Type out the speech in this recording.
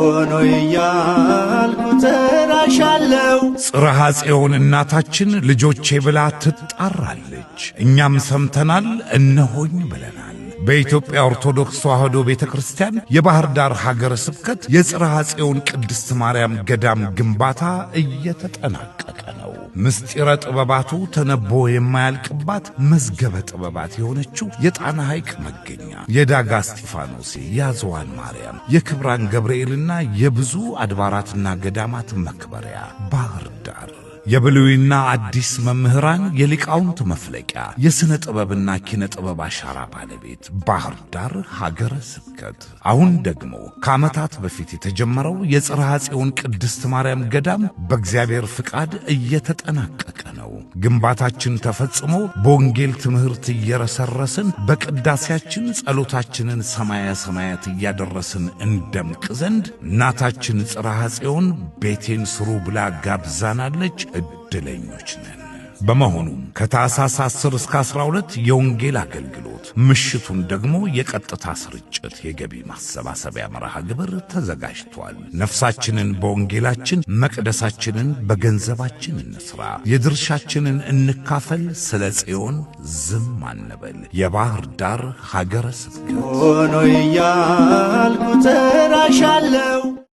ሆኖ ያልኩ ተራሻለው ጽርሐ ጽዮን እናታችን ልጆቼ ብላ ትጣራለች እኛም ሰምተናል እነሆኝ ብለናል በኢትዮጵያ ኦርቶዶክስ ተዋሕዶ ቤተክርስቲያን የባህር ዳር ሀገረ ስብከት የጽርሐ ጽዮን ቅድስት ማርያም ገዳም ግንባታ እየተጠናቀቀ ነው ምስጢረ ጥበባቱ ተነቦ የማያልቅባት መዝገበ ጥበባት የሆነችው የጣና ሐይቅ መገኛ የዳጋ እስጢፋኖስ የአዝዋን ማርያም የክብራን ገብርኤልና የብዙ አድባራትና ገዳማት መክበሪያ ባህር ዳር የብሉይና አዲስ መምህራን የሊቃውንት መፍለቂያ የሥነ ጥበብና ኪነ ጥበብ አሻራ ባለቤት ባህር ዳር ሀገረ ስብከት አሁን ደግሞ ከዓመታት በፊት የተጀመረው የጽርሐ ጽዮን ቅድስት ማርያም ገዳም በእግዚአብሔር ፍቃድ እየተጠናቀቀ ነው ግንባታችን ተፈጽሞ በወንጌል ትምህርት እየረሰረስን በቅዳሴያችን ጸሎታችንን ሰማያ ሰማያት እያደረስን እንደምቅ ዘንድ እናታችን ጽርሐ ጽዮን ቤቴን ስሩ ብላ ጋብዛናለች እድለኞች ነን በመሆኑም ከታኅሳስ 10 እስከ 12 የወንጌል አገልግሎት ምሽቱን ደግሞ የቀጥታ ስርጭት የገቢ ማሰባሰቢያ መርሃ ግብር ተዘጋጅቷል ነፍሳችንን በወንጌላችን መቅደሳችንን በገንዘባችን እንስራ የድርሻችንን እንካፈል ስለ ጽዮን ዝም አንበል የባህር ዳር ሀገረ ስብከት ሆኖ ያልኩ ተራሻለው